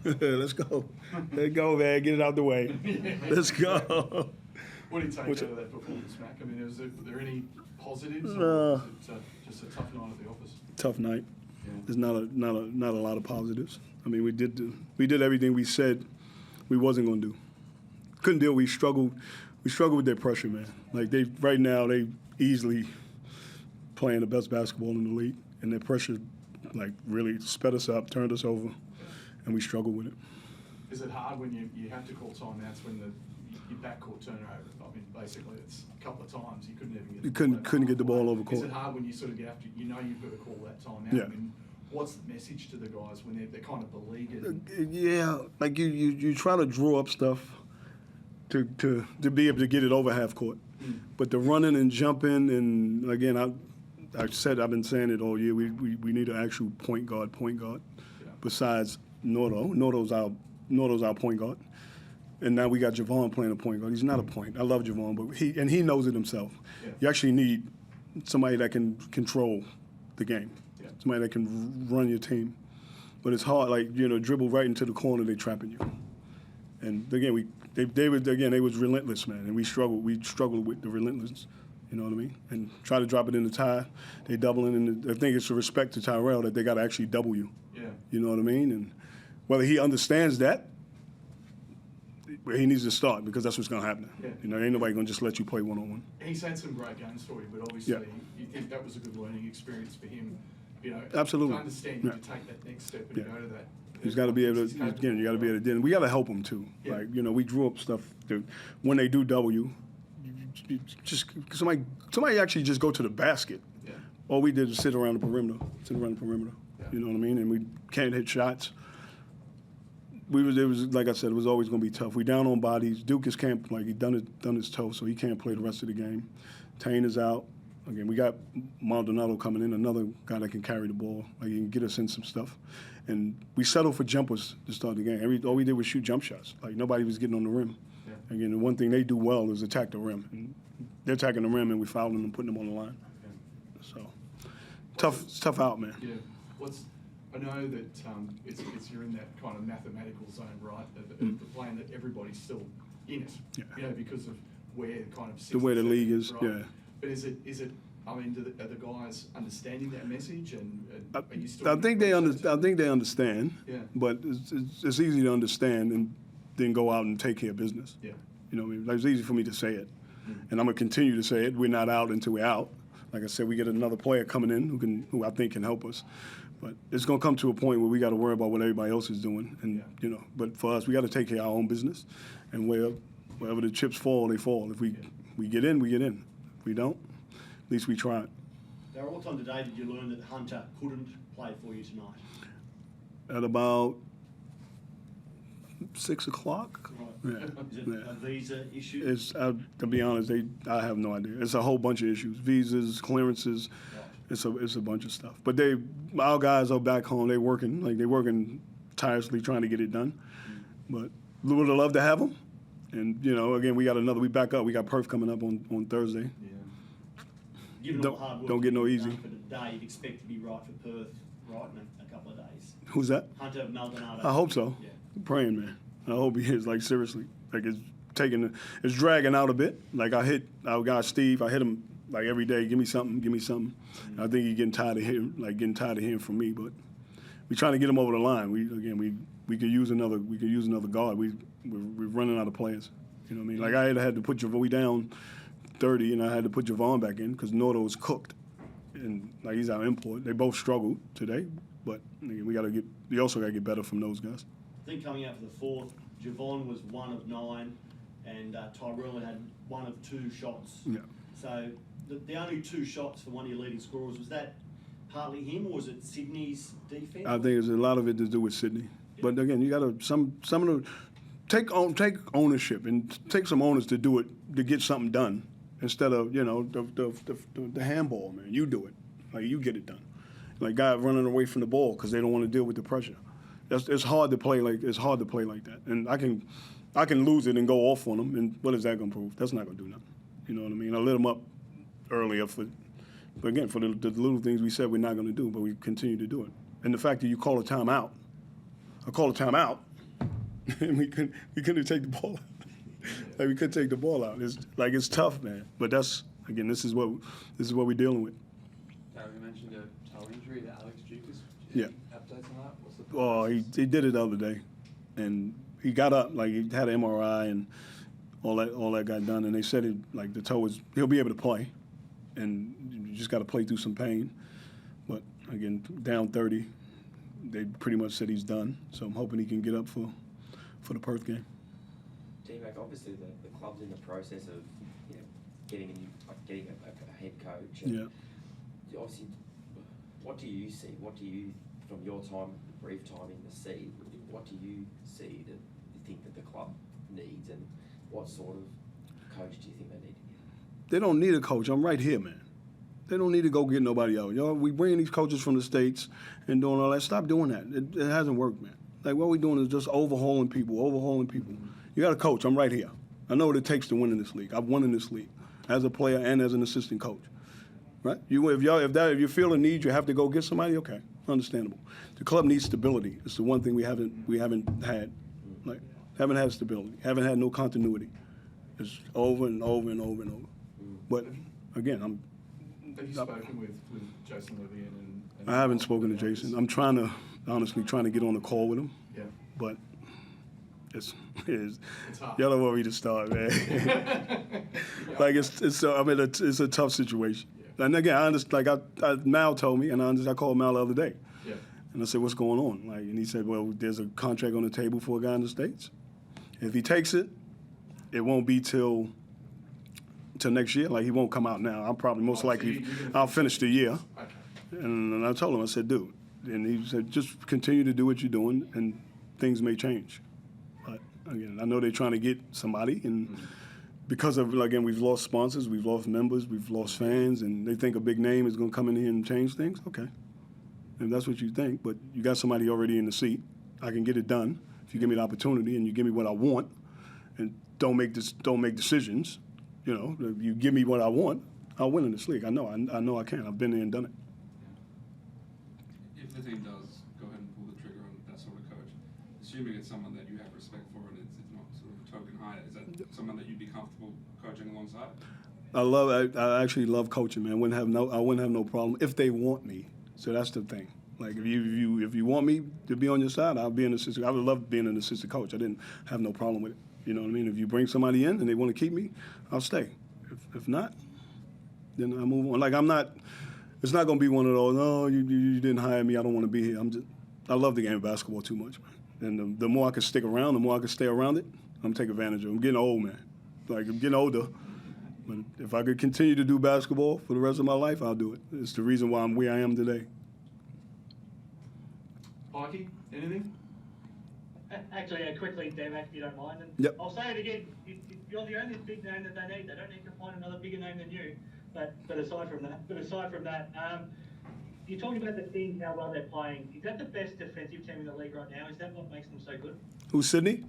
Let's go. Let's go, man. Get it out the way. Let's go. What did you take out of that performance, Mac? I mean, were there any positives, or was it just a tough night at the office? Tough night. Yeah. There's not a lot of positives. I mean, we did everything we said we wasn't gonna do. Couldn't deal. We struggled with their pressure, man. Like right now they easily playing the best basketball in the league, and their pressure like really sped us up, turned us over, and we struggled with it. Is it hard when you have to call timeouts when your backcourt turnover? I mean, basically it's a couple of times you couldn't even get couldn't get the ball over court. Is it hard when you sort of have to, you've got to call that timeout? Yeah. I mean, what's the message to the guys when they're kind of beleaguered? Yeah, like you try to draw up stuff to be able to get it over half court, but the running and jumping, and again I've been saying it all year. We need an actual point guard. Yeah. Besides Nordo's our point guard, and now we got Javon playing a point guard. He's not a point. I love Javon, but he knows it himself. Yeah. You actually need somebody that can control the game. Yeah. Somebody that can run your team. But it's hard, like, dribble right into the corner, they trapping you. And again, they was relentless, man, and we struggled with the relentlessness. You know what I mean? And try to drop it in the tie. They doubling, and I think it's a respect to Tyrell that they got to actually double you. Yeah. You know what I mean? And whether he understands that, he needs to start, because that's what's going to happen. Yeah. Ain't nobody going to just let you play one-on-one. He's had some great games for you, but obviously you think that was a good learning experience for him. Absolutely. To understand you to take that next step and go to that. He's got to be able to, again, you got to be able to, we got to help him too. Yeah. Like, we drew up stuff that when they do double you, just somebody actually just go to the basket. Yeah. All we did was sit around the perimeter. Yeah. You know what I mean? And we can't hit shots. It was like I said, it was always going to be tough. We down on bodies. Dukas can't, like, he done his toe, so he can't play the rest of the game. Tane is out. Again, we got Maldonado coming in, another guy that can carry the ball. Like, he can get us in some stuff. And we settled for jumpers to start the game. All we did was shoot jump shots. Like, nobody was getting on the rim. Yeah. Again, the one thing they do well is attack the rim. And they're attacking the rim, and we fouling them and putting them on the line. Yeah. So, it's tough out, man. Yeah. I know that it's you're in that kind of mathematical zone, right? Of playing that everybody's still in it. Yeah. Because of where kind of the way the league is. Right? Yeah. But is it? I mean, are the guys understanding that message? And are you still? I think they understand. Yeah. But it's easy to understand and then go out and take care of business. Yeah. You know what I mean? Like, it's easy for me to say it, and I'm gonna continue to say it. We're not out until we're out. Like I said, we get another player coming in who I think can help us. But it's going to come to a point where we got to worry about what everybody else is doing. And, but for us, we got to take care of our own business. And wherever the chips fall, they fall. If we get in, we get in. If we don't, at least we tried. Darryl, what time today did you learn that Hunter couldn't play for you tonight? At about 6 o'clock. Right. Yeah. Is it a visa issue? To be honest, I have no idea. It's a whole bunch of issues. Visas, clearances. Right. It's a bunch of stuff. But our guys are back home. They're working tirelessly trying to get it done. But we would have loved to have them. And, again, we back up. We got Perth coming up on Thursday. Yeah. Given all the hard work don't get no easy. For today, you'd expect to be right for Perth, right, in a couple of days. Who's that? Hunter Maldonado. I hope so. Yeah. I'm praying, man. I hope he is, like, seriously. Like, it's dragging out a bit. Like, I hit our guy Steve. I hit him like every day. Give me something. Mm-hmm. I think he's getting tired of hearing from me. But we're trying to get him over the line. We could use another guard. We're running out of players. You know what I mean? Like, I had to put Javon down 30, and I had to put Javon back in because Nordo was cooked, and like he's our import. They both struggled today, but again, we also got to get better from those guys. I think coming out for the fourth, Javon was 1 of 9, and Tyrell had 1 of 2 shots. Yeah. So the only 2 shots for one of your leading scorers, was that partly him, or was it Sydney's defense? I think there's a lot of it to do with Sydney. Yeah. But again, you got to some of the take ownership and take some owners to do it, to get something done, instead of the handball, man. You do it, like you get it done. Like guys running away from the ball because they don't want to deal with the pressure. It's hard to play like that. And I can lose it and go off on them. And what is that going to prove? That's not going to do nothing. You know what I mean? I lit them up earlier for the little things we said we're not going to do, but we continue to do it. And the fact that you call a timeout, I called a timeout, and we couldn't take the ball out. Like we couldn't take the ball out. It's tough, man. But this is what we're dealing with. Darryl, you mentioned a toe injury to Alex Dukas. Yeah. Updates on that? What's the Oh, he did it the other day, and he got up like he had an MRI and all that got done, and they said the toe he'll be able to play, and you just got to play through some pain. But again, down 30, they pretty much said he's done. So I'm hoping he can get up for the Perth game. D-Mac, obviously the club's in the process of getting a head coach. And obviously, what do you see? What do you, from your brief time in the seat, what do you see that you think that the club needs, and what sort of coach do you think they need to get? They don't need a coach. I'm right here, man. They don't need to go get nobody else. We bring these coaches from the States and doing all that. Stop doing that. It hasn't worked, man. Like, what we're doing is just overhauling people. You got a coach. I'm right here. I know what it takes to win in this league. I've won in this league as a player and as an assistant coach. Right? If you feel a need, you have to go get somebody. Okay, understandable. The club needs stability. It's the one thing we haven't had. Like, haven't had stability. Haven't had no continuity. It's over and over and over and over. But again, Have you spoken with Jason Levy and I haven't spoken to Jason. I'm honestly trying to get on a call with him. Yeah. But it's hard. y'all don't want me to start, man. Like it's a tough situation. Yeah. And again, I understand. Like Mal told me, and I called Mal the other day, Yeah. and I said, "What's going on?" Like, and he said, "Well, there's a contract on the table for a guy in the States. If he takes it, it won't be till next year. Like, he won't come out now. I'm probably most likely I'll finish the year." Okay. And I told him, I said, "Dude," and he said, "Just continue to do what you're doing, and things may change." But again, I know they're trying to get somebody, and because of, again, we've lost sponsors, we've lost members, we've lost fans, and they think a big name is going to come in here and change things. Okay, if that's what you think, but you got somebody already in the seat. I can get it done if you give me the opportunity and you give me what I want, and don't make decisions. If you give me what I want, I'll win in this league. I know I can. I've been there and done it. If the team does go ahead and pull the trigger on that sort of coach, assuming it's someone that you have respect for and it's not sort of a token hire, is that someone that you'd be comfortable coaching alongside? I actually love coaching, man. I wouldn't have no problem if they want me. So that's the thing. Like, if you want me to be on your side, I'll be an assistant. I would love being an assistant coach. I didn't have no problem with it. You know what I mean? If you bring somebody in and they want to keep me, I'll stay. If not, then I move on. Like, it's not going to be one of those, "No, you didn't hire me, I don't want to be here." I love the game of basketball too much, man. And the more I can stick around, the more I can stay around it, I'm going to take advantage of it. I'm getting old, man. Like, I'm getting older. But if I could continue to do basketball for the rest of my life, I'll do it. It's the reason why I'm where I am today. Pikey, anything? Actually, quickly, Dave, if you don't mind. And Yep. I'll say it again. You're the only big name that they need. They don't need to find another bigger name than you. But aside from that, you're talking about the team, how well they're playing. Is that the best defensive team in the league right now? Is that what makes them so good? Who's Sydney?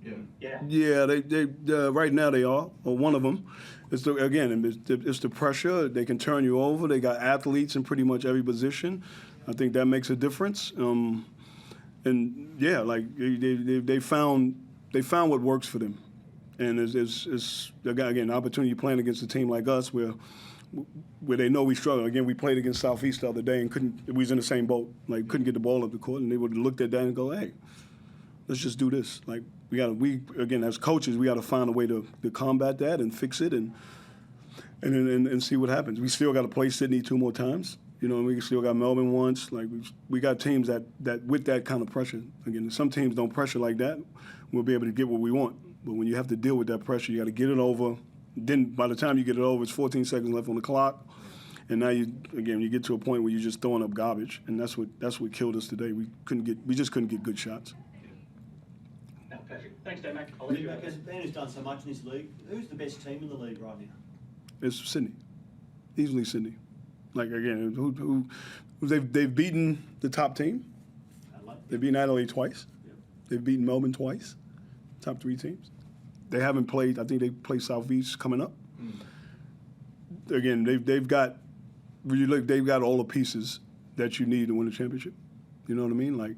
Yeah. Yeah. Yeah, they right now they are, or one of them. It's the pressure. They can turn you over. They got athletes in pretty much every position. I think that makes a difference. And yeah, like they found what works for them, and it's again opportunity playing against a team like us where they know we struggle. Again, we played against Southeast the other day and we was in the same boat. Like, couldn't get the ball up the court, and they would have looked at that and go, "Hey, let's just do this." Like, again as coaches, we got to find a way to combat that and fix it and see what happens. We still got to play Sydney 2 more times. We still got Melbourne once. Like, we got teams that with that kind of pressure. Again, some teams don't pressure like that. We'll be able to get what we want. But when you have to deal with that pressure, you got to get it over. Then by the time you get it over, it's 14 seconds left on the clock, and now you get to a point where you're just throwing up garbage, and that's what killed us today. We just couldn't get good shots. No, perfect. Thanks, Dave. I'll let you go. As a man who's done so much in this league, who's the best team in the league right now? It's Sydney, easily Sydney. Like, again, who they've beaten the top team. They've beaten Adelaide twice. Yep. They've beaten Melbourne twice. Top 3 teams. They haven't played. I think they play Southeast coming up. Again, they've got all the pieces that you need to win a championship. You know what I mean? Like,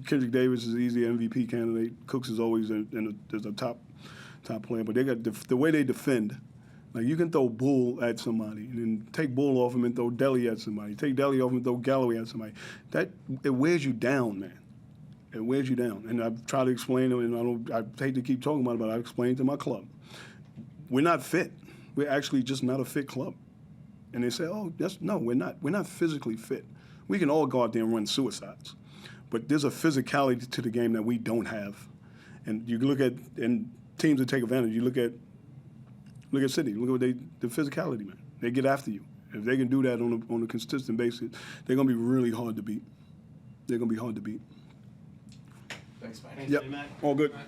Kendrick Davis is easy MVP candidate. Cooks is always there's a top player, but they got the way they defend. Like you can throw Bull at somebody and then take Bull off him and throw Deli at somebody. Take Deli off him and throw Galloway at somebody. It wears you down, man. It wears you down. And I've tried to explain it, and I hate to keep talking about it, but I explained to my club. We're not fit. We're actually just not a fit club. And they say, oh, no, we're not. We're not physically fit. We can all go out there and run suicides. But there's a physicality to the game that we don't have. And you look at and teams that take advantage. You look at Sydney. Look at what the physicality, man. They get after you. If they can do that on a consistent basis, they're going to be really hard to beat. They're going to be hard to beat. Thanks, mate. Thanks, Yep. Matt. All good. Right.